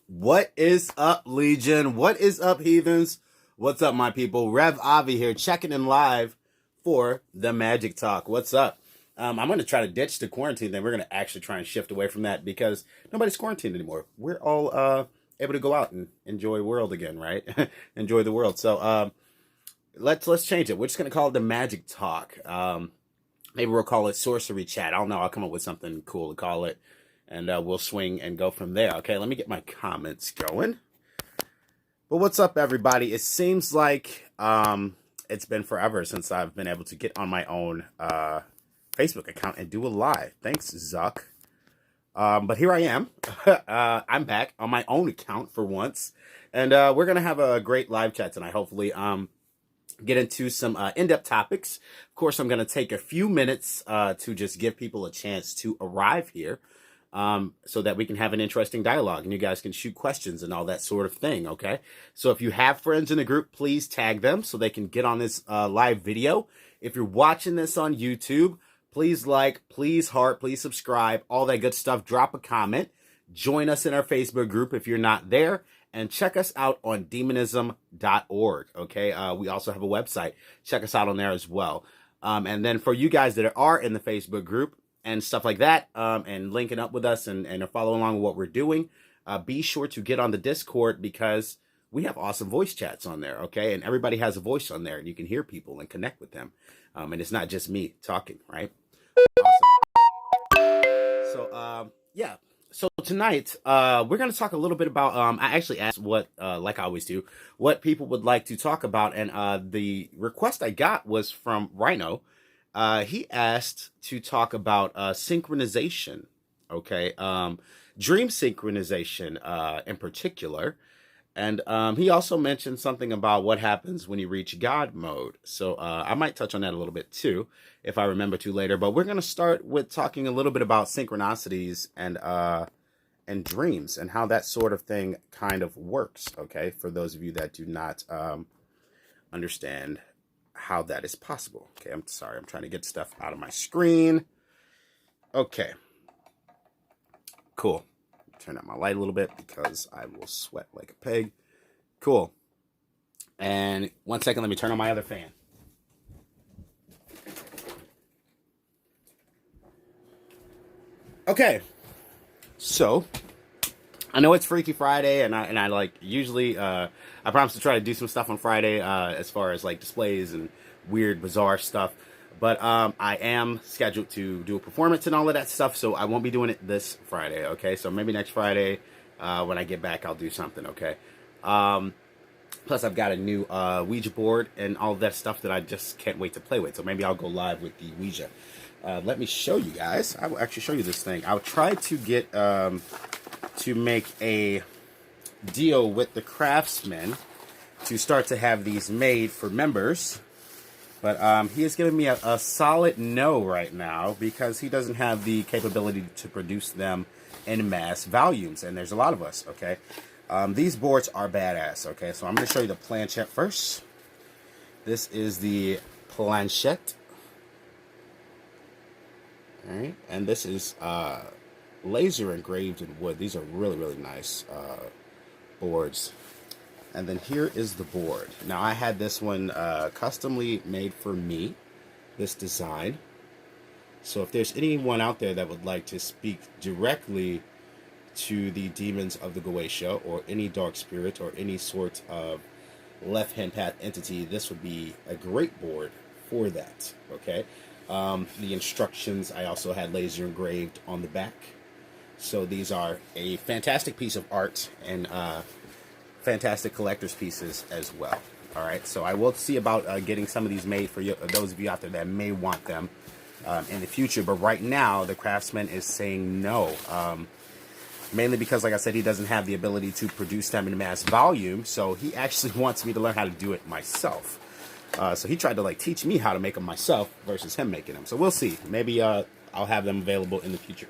What is up, Legion? What is up, heathens? What's up, my people? Rev Avi here, checking in live for the Magic Talk. What's up? I'm going to try to ditch the quarantine thing. We're going to actually try and shift away from that because nobody's quarantined anymore. We're all able to go out and enjoy the world again, right? Enjoy the world. So let's change it. We're just going to call it the Magic Talk. Maybe we'll call it Sorcery Chat. I don't know. I'll come up with something cool to call it. And we'll swing and go from there. Okay, let me get my comments going. But what's up, everybody? It seems like it's been forever since I've been able to get on my own Facebook account and do a live. Thanks, Zuck. But here I am. I'm back on my own account for once. And we're going to have a great live chat tonight, hopefully. Get into some in-depth topics. Of course, I'm going to take a few minutes to just give people a chance to arrive here. So that we can have an interesting dialogue and you guys can shoot questions and all that sort of thing, okay? So if you have friends in the group, please tag them so they can get on this live video. If you're watching this on YouTube, please like, please heart, please subscribe, all that good stuff. Drop a comment. Join us in our Facebook group if you're not there. And check us out on demonism.org, okay? We also have a website. Check us out on there as well. And then for you guys that are in the Facebook group, and stuff like that, and linking up with us and following along with what we're doing, be sure to get on the Discord because we have awesome voice chats on there, okay? And everybody has a voice on there, and you can hear people and connect with them. And it's not just me talking, right? Awesome. So, yeah. So tonight, we're going to talk a little bit about, I actually asked what, like I always do, what people would like to talk about. And the request I got was from Rhino. He asked to talk about synchronization, okay? Dream synchronization in particular. And he also mentioned something about what happens when you reach God mode. So I might touch on that a little bit too, if I remember to later. But we're going to start with talking a little bit about synchronicities and dreams and how that sort of thing kind of works, okay? For those of you that do not understand how that is possible. Okay, I'm sorry. I'm trying to get stuff out of my screen. Okay. Cool. Turn up my light a little bit because I will sweat like a pig. Cool. And 1 second, let me turn on my other fan. Okay. So, I know it's Freaky Friday, and I like usually I promise to try to do some stuff on Friday as far as like displays and weird, bizarre stuff. But I am scheduled to do a performance and all of that stuff, so I won't be doing it this Friday. Okay, so maybe next Friday when I get back, I'll do something. Okay. Plus, I've got a new Ouija board and all of that stuff that I just can't wait to play with. So maybe I'll go live with the Ouija. Let me show you guys. I will actually show you this thing. I'll try to get to make a deal with the craftsman to start to have these made for members. But he is giving me a solid no right now because he doesn't have the capability to produce them in mass volumes. And there's a lot of us, okay? These boards are badass, okay? So I'm going to show you the planchette first. This is the planchette. All right, and this is laser engraved in wood. These are really, really nice boards. And then here is the board. Now, I had this one customly made for me, this design. So if there's anyone out there that would like to speak directly to the demons of the Goetia or any dark spirit or any sort of left-hand path entity, this would be a great board for that, okay? The instructions I also had laser engraved on the back. So these are a fantastic piece of art and fantastic collector's pieces as well. All right, so I will see about getting some of these made for you, those of you out there that may want them in the future. But right now, the craftsman is saying no. Mainly because, like I said, he doesn't have the ability to produce them in mass volume. So he actually wants me to learn how to do it myself. So he tried to like teach me how to make them myself versus him making them. So we'll see. Maybe I'll have them available in the future.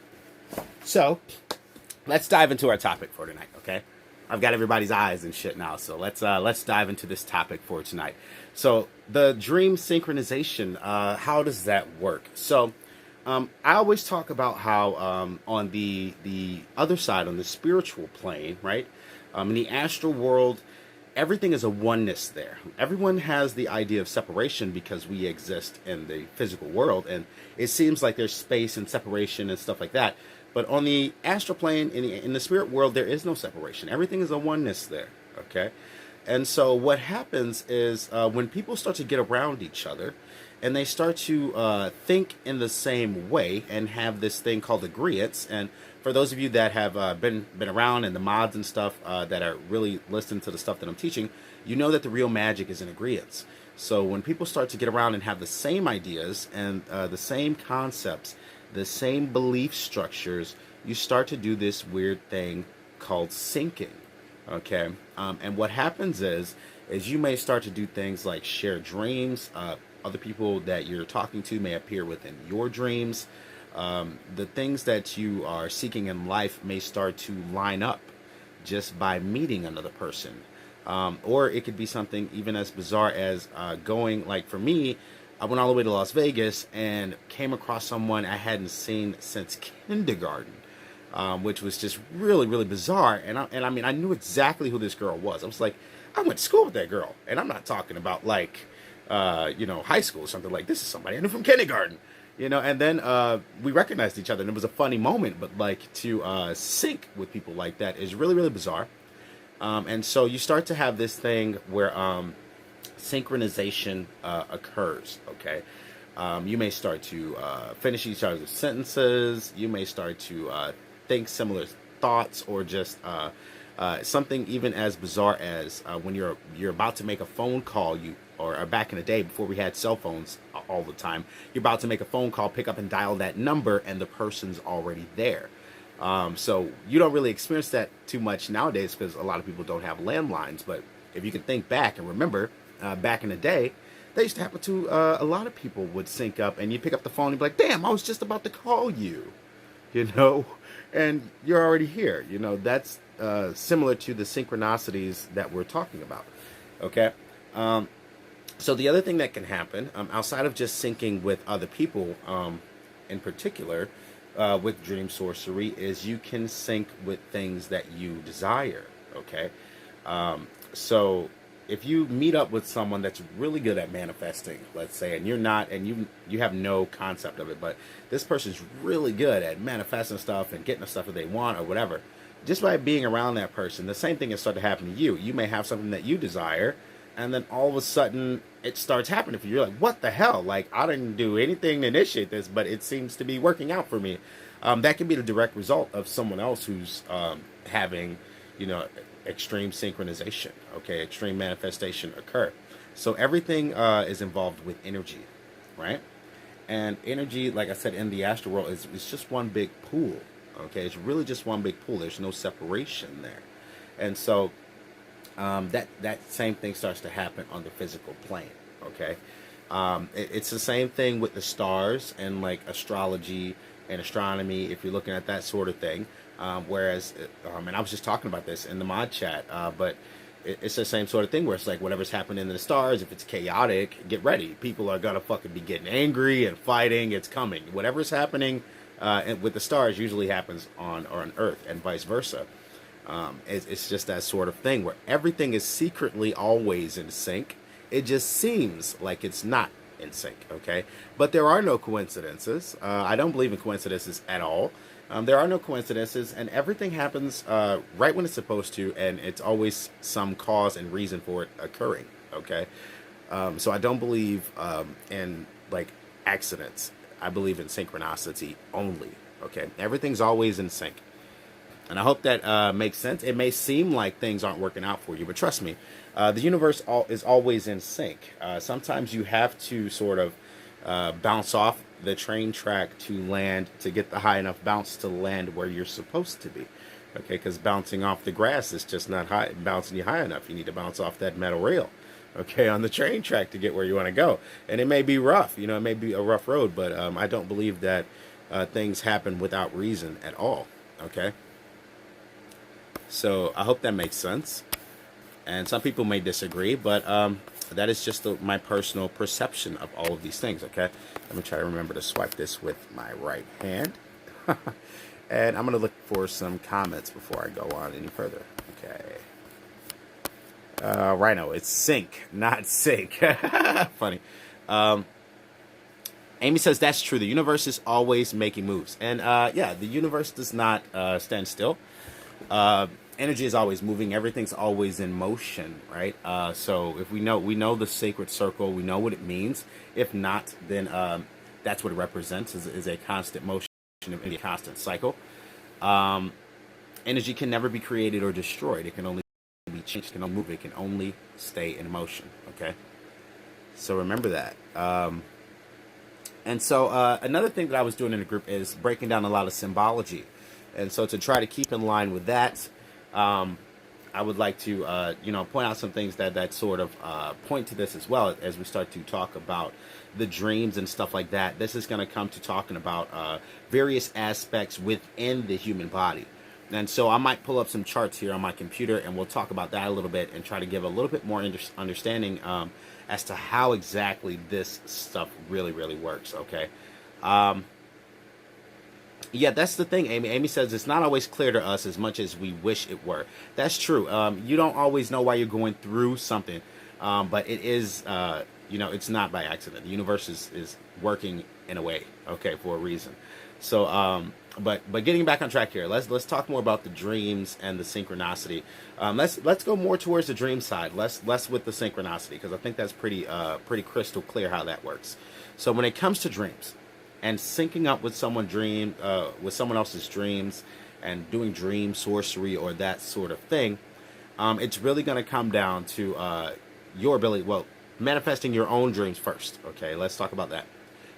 So let's dive into our topic for tonight, okay? I've got everybody's eyes and shit now, so let's dive into this topic for tonight. So the dream synchronization, how does that work? So I always talk about how on the other side, on the spiritual plane, right? In the astral world, everything is a oneness there. Everyone has the idea of separation because we exist in the physical world, and it seems like there's space and separation and stuff like that. But on the astral plane, in the spirit world, there is no separation. Everything is a oneness there. Okay, and so what happens is when people start to get around each other, and they start to think in the same way and have this thing called agreeance. And for those of you that have been around and the mods and stuff that are really listening to the stuff that I'm teaching, you know that the real magic is in agreeance. So when people start to get around and have the same ideas and the same concepts, the same belief structures, you start to do this weird thing called syncing. Okay, and what happens is you may start to do things like share dreams. Other people that you're talking to may appear within your dreams. The things that you are seeking in life may start to line up just by meeting another person. Or it could be something even as bizarre as going, like for me, I went all the way to Las Vegas and came across someone I hadn't seen since kindergarten, which was just really, really bizarre. And I mean, I knew exactly who this girl was. I was like, I went to school with that girl. And I'm not talking about like, high school or something. Like, this is somebody I knew from kindergarten, and then we recognized each other, and it was a funny moment. But like to sync with people like that is really, really bizarre. And so you start to have this thing where synchronization occurs. Okay, you may start to finish each other's sentences. You may start to think similar thoughts, or just something even as bizarre as when you're about to make a phone call. Or back in the day, before we had cell phones all the time, you're about to make a phone call, pick up and dial that number, and the person's already there. So you don't really experience that too much nowadays because a lot of people don't have landlines. But if you can think back and remember, back in the day, that used to happen to a lot of people. Would sync up, and you pick up the phone and be like, damn, I was just about to call you, and you're already here. That's similar to the synchronicities that we're talking about. Okay. So the other thing that can happen, outside of just syncing with other people, in particular, with dream sorcery, is you can sync with things that you desire. Okay, so if you meet up with someone that's really good at manifesting, let's say, and you're not, and you have no concept of it, but this person's really good at manifesting stuff and getting the stuff that they want or whatever, just by being around that person, the same thing has started to happen to you. You may have something that you desire, and then all of a sudden it starts happening for you. You're like, what the hell? Like, I didn't do anything to initiate this, but it seems to be working out for me. That can be the direct result of someone else who's having, extreme synchronization, okay, extreme manifestation occur. So everything is involved with energy, right? And energy, like I said, in the astral world, is just one big pool, okay? It's really just one big pool. There's no separation there. And so that same thing starts to happen on the physical plane. Okay, it's the same thing with the stars and like astrology and astronomy. If you're looking at that sort of thing, whereas, and I was just talking about this in the mod chat, but it's the same sort of thing where it's like whatever's happening in the stars, if it's chaotic, get ready. People are gonna fucking be getting angry and fighting. It's coming. Whatever's happening with the stars usually happens on Earth, and vice versa. It's just that sort of thing where everything is secretly always in sync. It just seems like it's not in sync, okay? But there are no coincidences. I don't believe in coincidences at all. There are no coincidences, and everything happens right when it's supposed to, and it's always some cause and reason for it occurring, okay? So I don't believe in, like, accidents. I believe in synchronicity only, okay? Everything's always in sync. And I hope that makes sense. It may seem like things aren't working out for you, but trust me, the universe is always in sync. Sometimes you have to sort of bounce off the train track to land, to get the high enough bounce to land where you're supposed to be. Okay, because bouncing off the grass is just not bouncing you high enough. You need to bounce off that metal rail, okay, on the train track to get where you want to go. And it may be rough, it may be a rough road, but I don't believe that things happen without reason at all, okay? So I hope that makes sense. And some people may disagree, but that is just my personal perception of all of these things, okay? Let me try to remember to swipe this with my right hand. And I'm going to look for some comments before I go on any further. Okay. Rhino, it's sync, not sync. Funny. Amy says that's true. The universe is always making moves. And yeah, the universe does not stand still. Energy is always moving. Everything's always in motion, right? So if we know the sacred circle, we know what it means. If not, then that's what it represents, is a constant motion, a constant cycle. Energy can never be created or destroyed. It can only be changed, it can only move, it can only stay in motion, okay? So remember that. And so another thing that I was doing in the group is breaking down a lot of symbology. And so to try to keep in line with that, I would like to, point out some things that sort of point to this as well as we start to talk about the dreams and stuff like that. This is going to come to talking about various aspects within the human body. And so I might pull up some charts here on my computer, and we'll talk about that a little bit and try to give a little bit more understanding as to how exactly this stuff really, really works, okay? Yeah, that's the thing, Amy. Amy says it's not always clear to us as much as we wish it were. That's true. You don't always know why you're going through something, but it is, it's not by accident. The universe is working in a way, okay, for a reason. So, but getting back on track here, let's talk more about the dreams and the synchronicity. Let's go more towards the dream side, less with the synchronicity, because I think that's pretty crystal clear how that works. So when it comes to dreams and syncing up with with someone else's dreams and doing dream sorcery or that sort of thing, it's really going to come down to your ability, manifesting your own dreams first. Okay, let's talk about that.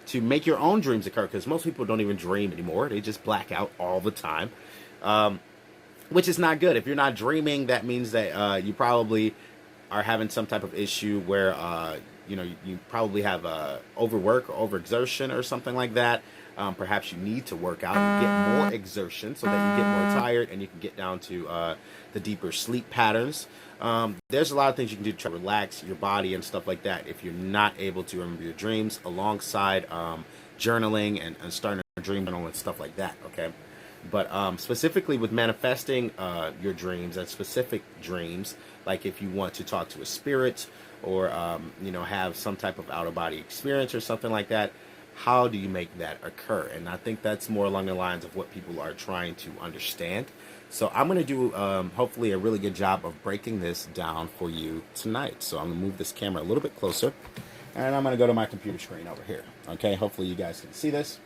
To make your own dreams occur, because most people don't even dream anymore. They just black out all the time, which is not good. If you're not dreaming, that means that you probably are having some type of issue where, you probably have overwork or overexertion or something like that. Perhaps you need to work out and get more exertion so that you get more tired and you can get down to the deeper sleep patterns. There's a lot of things you can do to try to relax your body and stuff like that if you're not able to remember your dreams, alongside journaling and starting a dream journal and stuff like that, okay? But specifically with manifesting your dreams and specific dreams, like if you want to talk to a spirit or, have some type of out-of-body experience or something like that, how do you make that occur? And I think that's more along the lines of what people are trying to understand. So I'm going to do, hopefully, a really good job of breaking this down for you tonight. So I'm going to move this camera a little bit closer, and I'm going to go to my computer screen over here. Okay, hopefully you guys can see this.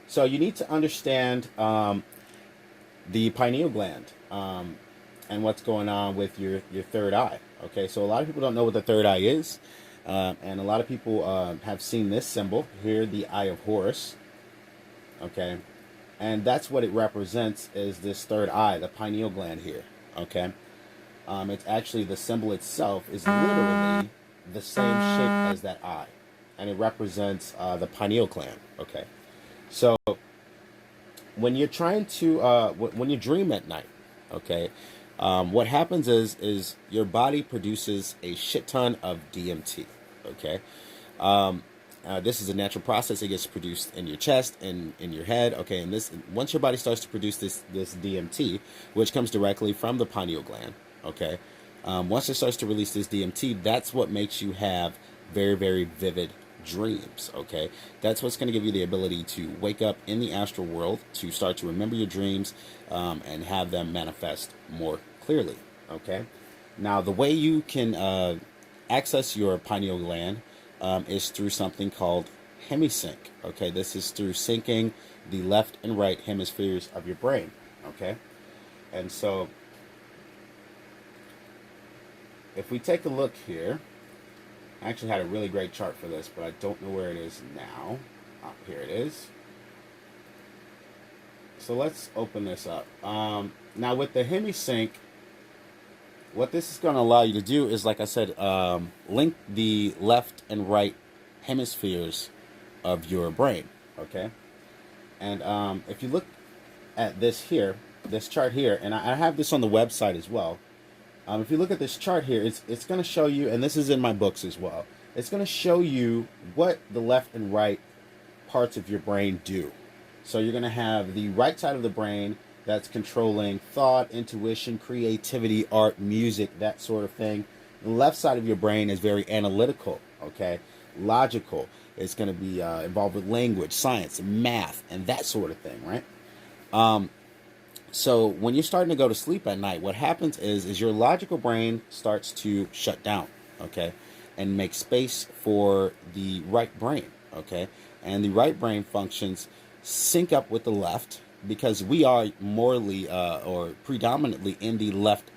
So you need to understand the pineal gland and what's going on with your third eye. Okay, so a lot of people don't know what the third eye is. And a lot of people have seen this symbol here, the Eye of Horus. Okay, and that's what it represents, is this third eye, the pineal gland here. Okay, it's actually, the symbol itself is literally the same shape as that eye, and it represents the pineal gland. Okay, so when you're trying to when you dream at night, okay, what happens is your body produces a shit ton of DMT. Okay, this is a natural process. It gets produced in your chest and in your head. Okay, and once your body starts to produce this DMT, which comes directly from the pineal gland. Okay, once it starts to release this DMT, that's what makes you have very, very vivid dreams. Okay, that's what's going to give you the ability to wake up in the astral world, to start to remember your dreams, and have them manifest more clearly. Okay, now the way you can access your pineal gland is through something called hemisync. Okay, this is through syncing the left and right hemispheres of your brain. Okay, and so if we take a look here, I actually had a really great chart for this, but I don't know where it is now. Here it is. So let's open this up. Now with the hemisync, what this is going to allow you to do is, like I said, link the left and right hemispheres of your brain. Okay, and if you look at this chart here, and I have this on the website as well. If you look at this chart here, it's going to show you, and this is in my books as well. It's going to show you what the left and right parts of your brain do. So you're going to have the right side of the brain that's controlling thought, intuition, creativity, art, music, that sort of thing. The left side of your brain is very analytical, okay, logical. It's going to be involved with language, science, math, and that sort of thing, right? So when you're starting to go to sleep at night, what happens is your logical brain starts to shut down, okay, and make space for the right brain, okay? And the right brain functions sync up with the left because we are morally or predominantly in the left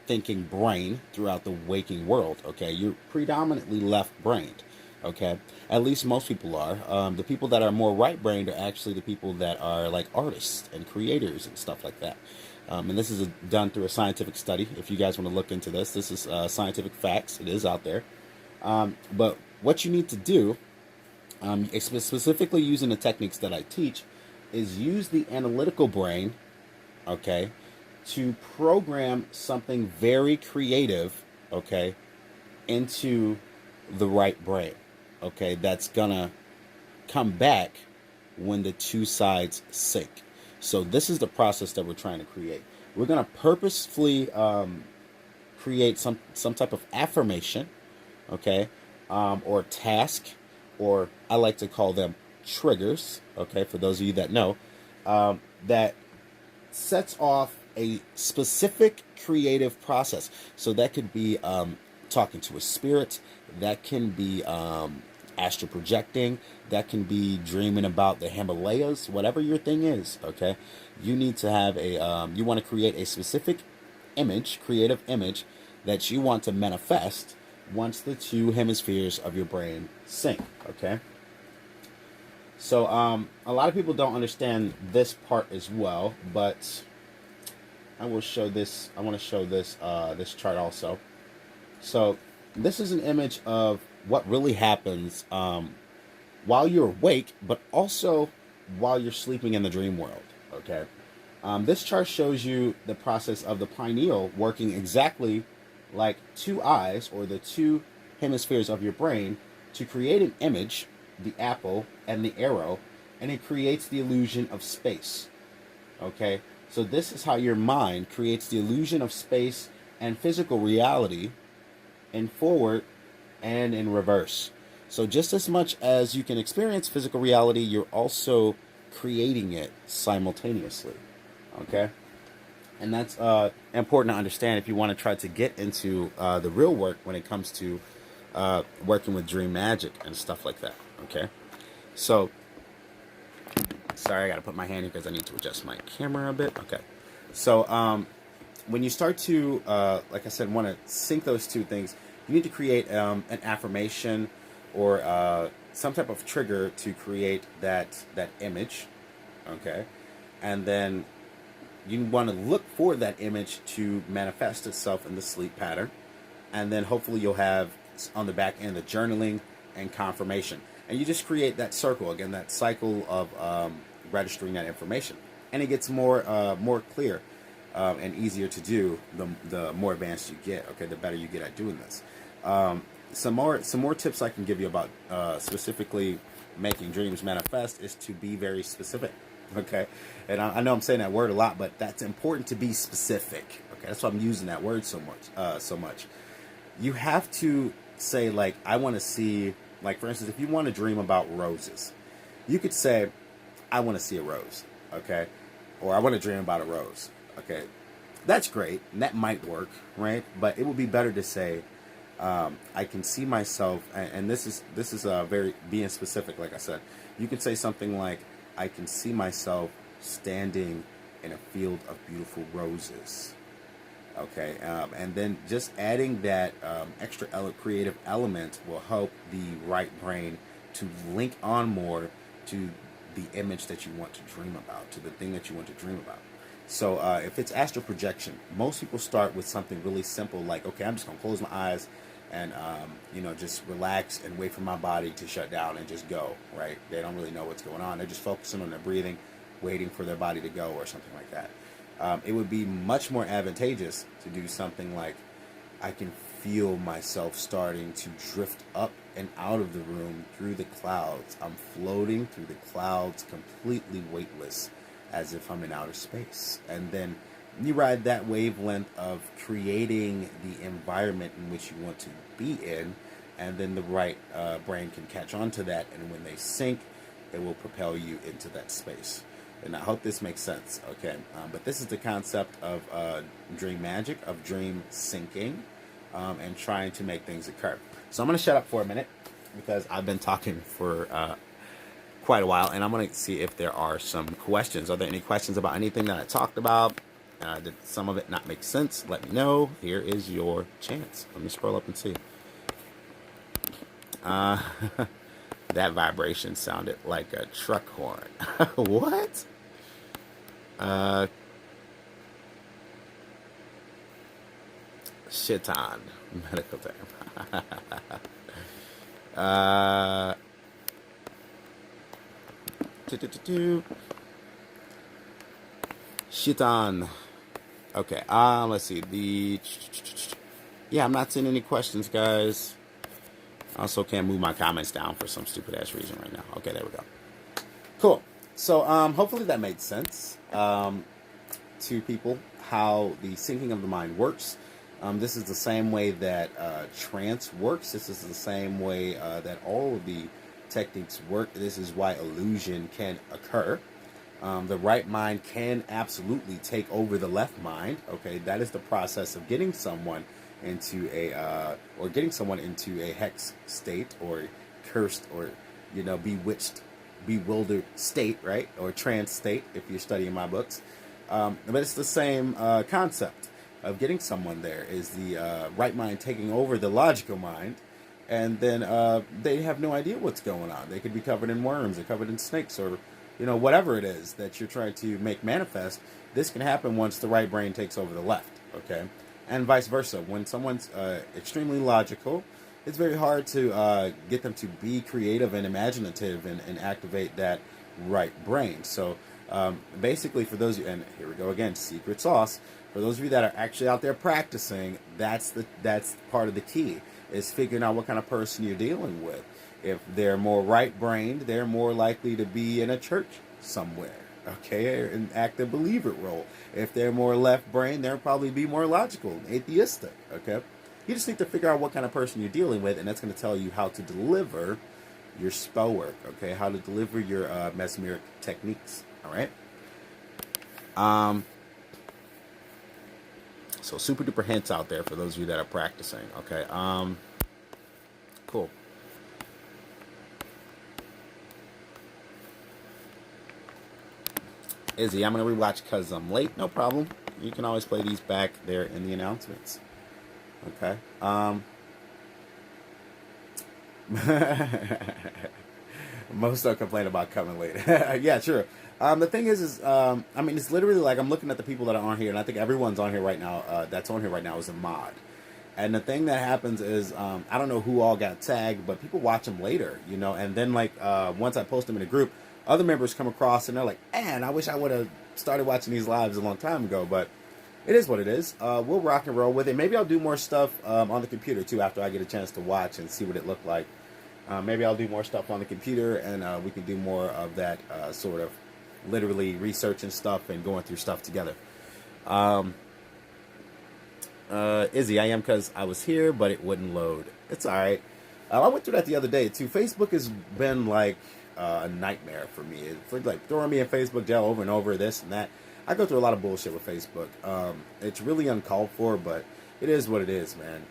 thinking brain throughout the waking world, okay? You're predominantly left-brained, okay? At least most people are. The people that are more right-brained are actually the people that are like artists and creators and stuff like that. And this is done through a scientific study. If you guys want to look into this, this is scientific facts. It is out there. But what you need to do, specifically using the techniques that I teach, is use the analytical brain, okay, to program something very creative, okay, into the right brain, okay, that's gonna come back when the two sides sync. So this is the process that we're trying to create. We're gonna purposefully create some type of affirmation, okay, or task, or I like to call them triggers, okay, for those of you that know, that sets off a specific creative process. So that could be talking to a spirit, that can be astral projecting, that can be dreaming about the Himalayas, whatever your thing is, okay? You need to have a, you want to create a specific image, creative image, that you want to manifest once the two hemispheres of your brain sync, okay? So a lot of people don't understand this part as well, but I will show this. I want to show this this chart also. So this is an image of what really happens while you're awake, but also while you're sleeping in the dream world. Okay. This chart shows you the process of the pineal working exactly like two eyes or the two hemispheres of your brain to create an image, the apple and the arrow, and it creates the illusion of space. Okay. So this is how your mind creates the illusion of space and physical reality in forward and in reverse. So just as much as you can experience physical reality, you're also creating it simultaneously. Okay? And that's important to understand if you want to try to get into the real work when it comes to working with dream magic and stuff like that. Okay? So sorry, I got to put my hand here because I need to adjust my camera a bit. Okay. So when you start to, like I said, want to sync those two things, you need to create an affirmation or some type of trigger to create that image. Okay. And then you want to look for that image to manifest itself in the sleep pattern. And then hopefully you'll have on the back end the journaling and confirmation. And you just create that circle, again, that cycle of registering that information. And it gets more clear and easier to do the more advanced you get, okay, the better you get at doing this. Some more tips I can give you about specifically making dreams manifest is to be very specific, okay? And I know I'm saying that word a lot, but that's important to be specific, okay? That's why I'm using that word so much. You have to say, like, I want to see, like, for instance, if you want to dream about roses, you could say, I want to see a rose, okay? Or I want to dream about a rose, okay? That's great, and that might work, right? But it would be better to say, I can see myself, and this is very being specific, like I said. You could say something like, I can see myself standing in a field of beautiful roses, okay? And then just adding that extra creative element will help the right brain to link on more to the image that you want to dream about, to the thing that you want to dream about. So if it's astral projection, most people start with something really simple like, okay, I'm just going to close my eyes and, just relax and wait for my body to shut down and just go, right? They don't really know what's going on. They're just focusing on their breathing, waiting for their body to go or something like that. It would be much more advantageous to do something like, I can feel myself starting to drift up and out of the room through the clouds. I'm floating through the clouds completely weightless, as if I'm in outer space. And then you ride that wavelength of creating the environment in which you want to be in, and then the right brain can catch on to that, and when they sync, it will propel you into that space. And I hope this makes sense, okay? But this is the concept of dream magic, of dream syncing, and trying to make things occur. So I'm going to shut up for a minute because I've been talking for quite a while, and I'm going to see if there are some questions. Are there any questions about anything that I talked about? Did some of it not make sense? Let me know. Here is your chance. Let me scroll up and see. That vibration sounded like a truck horn. What? Shit on medical term. Shit on. Okay. Let's see. Yeah, I'm not seeing any questions, guys. I also can't move my comments down for some stupid ass reason right now. Okay, there we go. Cool. So hopefully that made sense to people, how the syncing of the mind works. This is the same way that trance works. This is the same way that all of the techniques work. This is why illusion can occur. The right mind can absolutely take over the left mind. Okay, that is the process of getting someone into a hex state, or cursed, or bewitched, bewildered state, right? Or trance state if you're studying my books. But it's the same concept of getting someone there, is the right mind taking over the logical mind, and then they have no idea what's going on. They could be covered in worms, or covered in snakes, or whatever it is that you're trying to make manifest. This can happen once the right brain takes over the left, okay? And vice versa. When someone's extremely logical, it's very hard to get them to be creative and imaginative and activate that right brain. So basically, for those of you, and here we go again, secret sauce. For those of you that are actually out there practicing, that's part of the key, is figuring out what kind of person you're dealing with. If they're more right-brained, they're more likely to be in a church somewhere, okay, an active believer role. If they're more left-brained, they'll probably be more logical, atheistic, okay? You just need to figure out what kind of person you're dealing with, and that's going to tell you how to deliver your spell work, okay? How to deliver your mesmeric techniques, all right? So super duper hints out there for those of you that are practicing, okay? Cool. Izzy, I'm going to rewatch because I'm late. No problem. You can always play these back there in the announcements. Okay. Most don't complain about coming late. Yeah, true. The thing is I mean, it's literally like I'm looking at the people that are on here, and I think everyone's on here right now. That's on here right now is a mod. And the thing that happens is, I don't know who all got tagged, but people watch them later, and then once I post them in a group, other members come across and they're like, man, I wish I would have started watching these lives a long time ago, but it is what it is. We'll rock and roll with it. Maybe I'll do more stuff on the computer too after I get a chance to watch and see what it looked like. Maybe I'll do more stuff on the computer, and we can do more of that sort of literally researching stuff and going through stuff together. Izzy, I am because I was here, but it wouldn't load. It's all right. I went through that the other day too. Facebook has been like a nightmare for me. It's like throwing me in Facebook jail over and over, this and that. I go through a lot of bullshit with Facebook. It's really uncalled for, but it is what it is, man.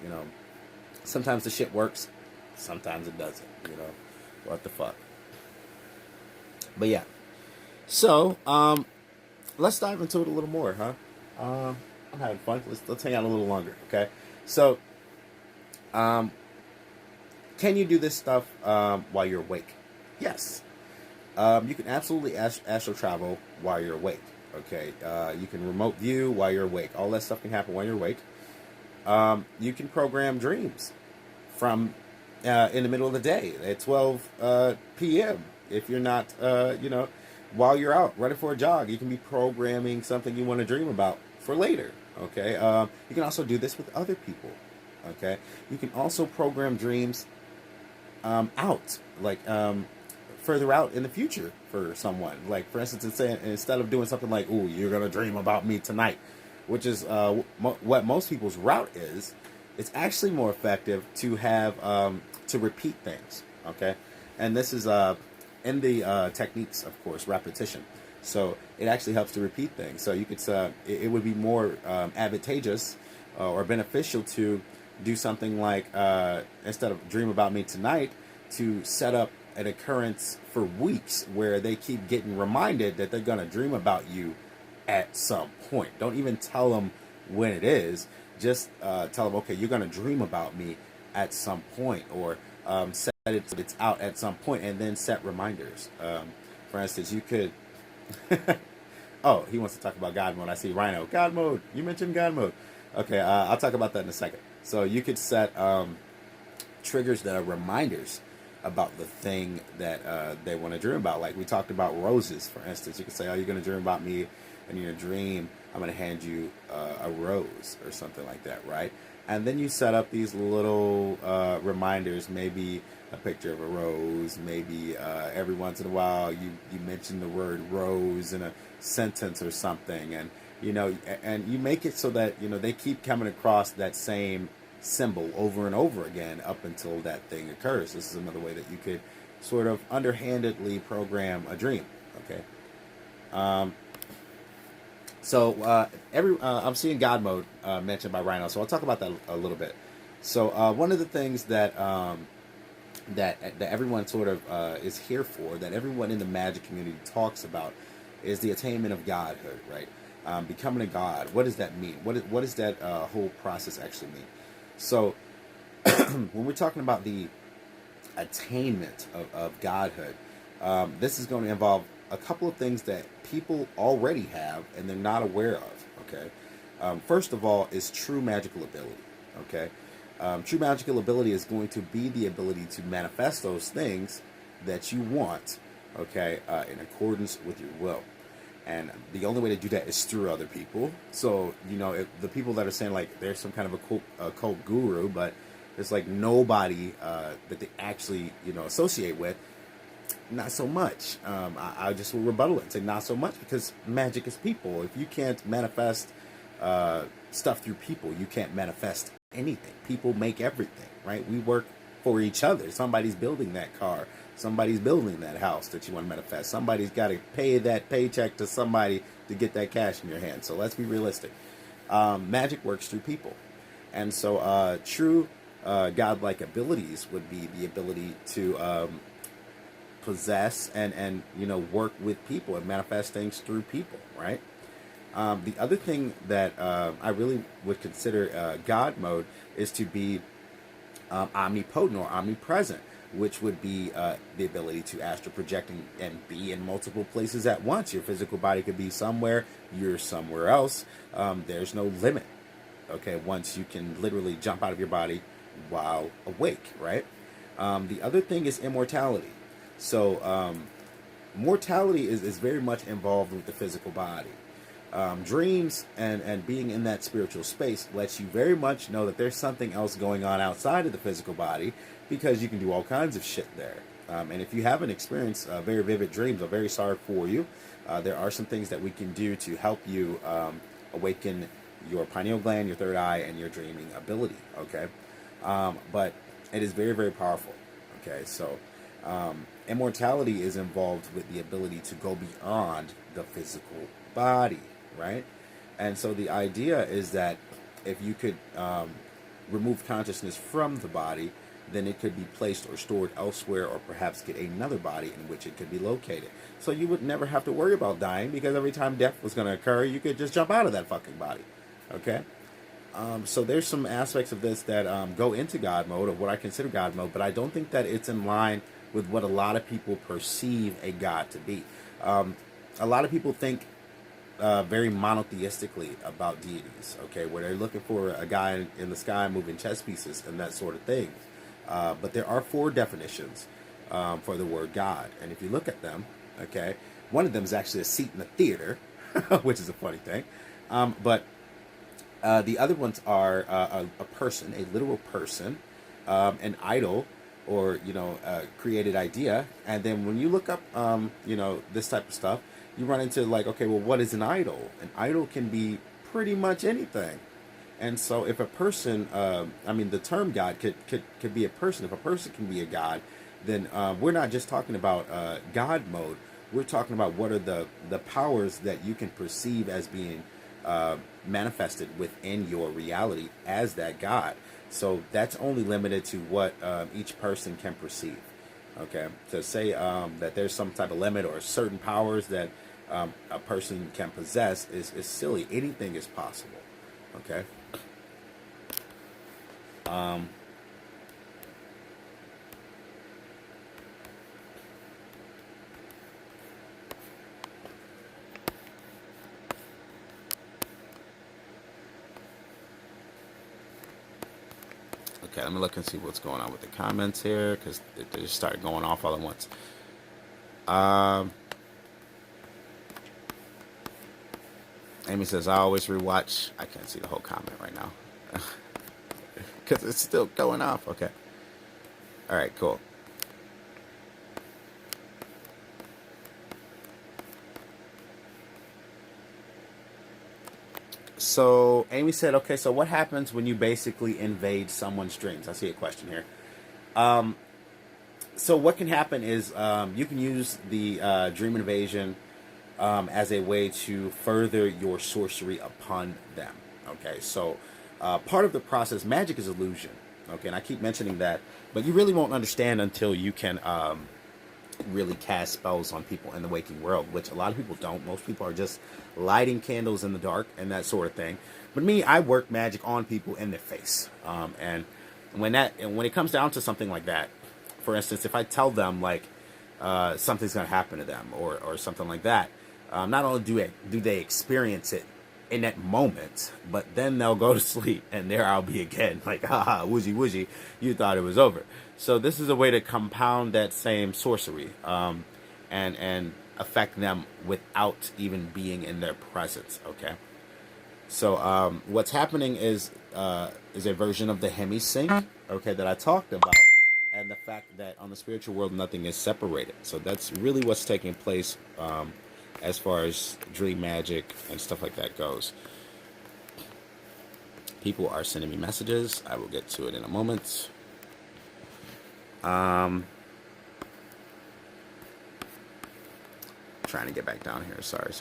Sometimes the shit works, sometimes it doesn't. What the fuck. But yeah. So, let's dive into it a little more, huh? I'm having fun. Let's hang out a little longer, okay? So, can you do this stuff while you're awake? Yes. You can absolutely astral travel while you're awake, okay? You can remote view while you're awake. All that stuff can happen while you're awake. You can program dreams from in the middle of the day at 12 p.m. If you're not, while you're out running for a jog, you can be programming something you want to dream about for later, okay? You can also do this with other people, Okay, you can also program dreams out, like further out in the future for someone. Like for instance, instead of doing something like, "Ooh, you're gonna dream about me tonight," which is what most people's route is. It's actually more effective to have to repeat things. Okay, and this is in the techniques, of course, repetition. So it actually helps to repeat things. So you could it would be more advantageous or beneficial to do something like instead of dream about me tonight, to set up an occurrence for weeks where they keep getting reminded that they're going to dream about you at some point. Don't even tell them when it is. Just tell them, okay, you're going to dream about me at some point, or set it so it's out at some point, and then set reminders. For instance, you could. Oh, he wants to talk about God mode. I see Rhino. God mode. You mentioned God mode. Okay, I'll talk about that in a second. So you could set triggers that are reminders about the thing that they want to dream about. Like we talked about roses, for instance. You could say, oh, you're going to dream about me, and in your dream, I'm going to hand you a rose or something like that, right? And then you set up these little reminders, maybe a picture of a rose, maybe every once in a while you mention the word rose in a sentence or something, and and you make it so that they keep coming across that same symbol over and over again up until that thing occurs. This is another way that you could sort of underhandedly program a dream. Okay. I'm seeing God mode mentioned by Rhino, so I'll talk about that a little bit. So one of the things that that everyone sort of is here for, that everyone in the magic community talks about, is the attainment of godhood, right? Becoming a god. What does that mean? What does that whole process actually mean? So when we're talking about the attainment of godhood, this is going to involve a couple of things that people already have and they're not aware of. Okay, first of all is true magical ability. Okay, true magical ability is going to be the ability to manifest those things that you want. Okay, in accordance with your will. And the only way to do that is through other people. So, if the people that are saying like there's some kind of a cult guru, but there's like nobody that they actually, associate with, not so much. I just will rebuttal it and say not so much, because magic is people. If you can't manifest stuff through people, you can't manifest anything. People make everything, right? We work for each other. Somebody's building that car. Somebody's building that house that you want to manifest. Somebody's got to pay that paycheck to somebody to get that cash in your hand. So let's be realistic. Magic works through people. And so true godlike abilities would be the ability to possess and work with people and manifest things through people, right? The other thing that I really would consider God mode is to be omnipotent or omnipresent, which would be the ability to astral project and be in multiple places at once. Your physical body could be somewhere, you're somewhere else. There's no limit. Okay, once you can literally jump out of your body while awake, right? The other thing is immortality. So mortality is very much involved with the physical body. Dreams and being in that spiritual space lets you very much know that there's something else going on outside of the physical body, because you can do all kinds of shit there. And if you haven't experienced very vivid dreams, I'm very sorry for you. There are some things that we can do to help you awaken your pineal gland, your third eye, and your dreaming ability. Okay, but it is very, very powerful. Okay, so immortality is involved with the ability to go beyond the physical body, right? And so the idea is that if you could remove consciousness from the body, then it could be placed or stored elsewhere, or perhaps get another body in which it could be located. So you would never have to worry about dying, because every time death was going to occur, you could just jump out of that fucking body. Okay? So there's some aspects of this that go into God mode, or what I consider God mode, but I don't think that it's in line with what a lot of people perceive a God to be. A lot of people think very monotheistically about deities, okay, where they're looking for a guy in the sky moving chess pieces and that sort of thing. But there are 4 definitions for the word God, and if you look at them, okay, one of them is actually a seat in the theater, which is a funny thing. But The other ones are a person, a literal person, an idol, or created idea. And then when you look up, this type of stuff, you run into like, okay, well, what is an idol? An idol can be pretty much anything. And so, if a person, the term God could be a person. If a person can be a God, then we're not just talking about God mode. We're talking about what are the powers that you can perceive as being manifested within your reality as that God. So that's only limited to what each person can perceive. Okay, to say that there's some type of limit or certain powers that a person can possess is silly. Anything is possible. Okay. Okay, let me look and see what's going on with the comments here, because they just started going off all at once. Amy says, I always rewatch. I can't see the whole comment right now. Because it's still going off. Okay. All right, cool. So Amy said, okay, so what happens when you basically invade someone's dreams? I see a question here. So what can happen is you can use the dream invasion as a way to further your sorcery upon them. Okay, so part of the process, magic is illusion. Okay, and I keep mentioning that, but you really won't understand until you can really cast spells on people in the waking world, which a lot of people don't. Most people are just lighting candles in the dark and that sort of thing. But me, I work magic on people in their face. And when it comes down to something like that, for instance, if I tell them like something's going to happen to them or something like that, not only do they experience it in that moment, but then they'll go to sleep and there I'll be again, like, haha, woozy woozy, you thought it was over. So this is a way to compound that same sorcery and affect them without even being in their presence. Okay, so what's happening is a version of the hemisync, okay, that I talked about, and the fact that on the spiritual world nothing is separated. So that's really what's taking place as far as dream magic and stuff like that goes. People are sending me messages. I will get to it in a moment. Trying to get back down here. Sorry.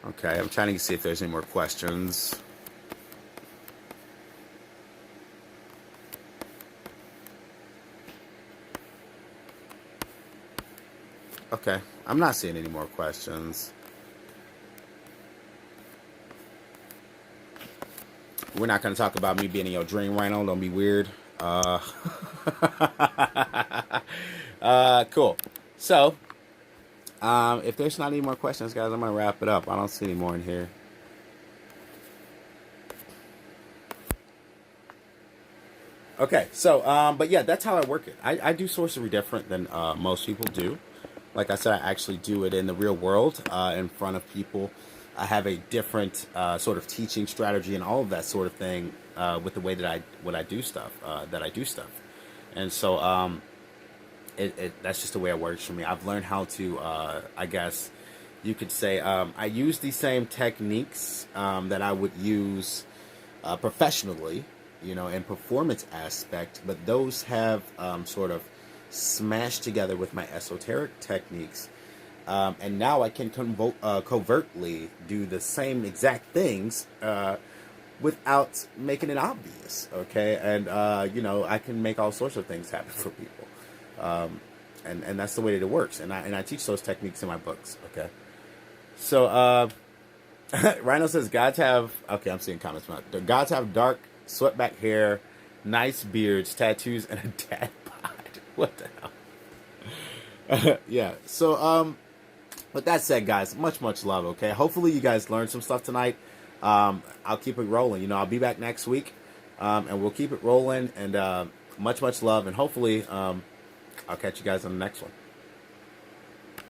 Okay, I'm trying to see if there's any more questions. Okay, I'm not seeing any more questions. We're not going to talk about me being in your dream, Rhino. Don't be weird. Cool. So, if there's not any more questions, guys, I'm going to wrap it up. I don't see any more in here. Okay, so, but yeah, that's how I work it. I do sorcery different than most people do. Like I said, I actually do it in the real world, in front of people. I have a different sort of teaching strategy and all of that sort of thing with the way that I do stuff. And so that's just the way it works for me. I've learned how to, I guess you could say, I use the same techniques that I would use professionally, in performance aspect, but those have sort of smashed together with my esoteric techniques, and now I can covertly do the same exact things without making it obvious. Okay, and I can make all sorts of things happen for people, and that's the way that it works. And I teach those techniques in my books. Okay, so Rhino says gods have. Okay, I'm seeing comments. The gods have dark swept-back hair, nice beards, tattoos, and a dad bod. What the hell? Yeah. So, with that said, guys, much love. Okay. Hopefully, you guys learned some stuff tonight. I'll keep it rolling. I'll be back next week, and we'll keep it rolling. And Much love, and hopefully I'll catch you guys on the next one.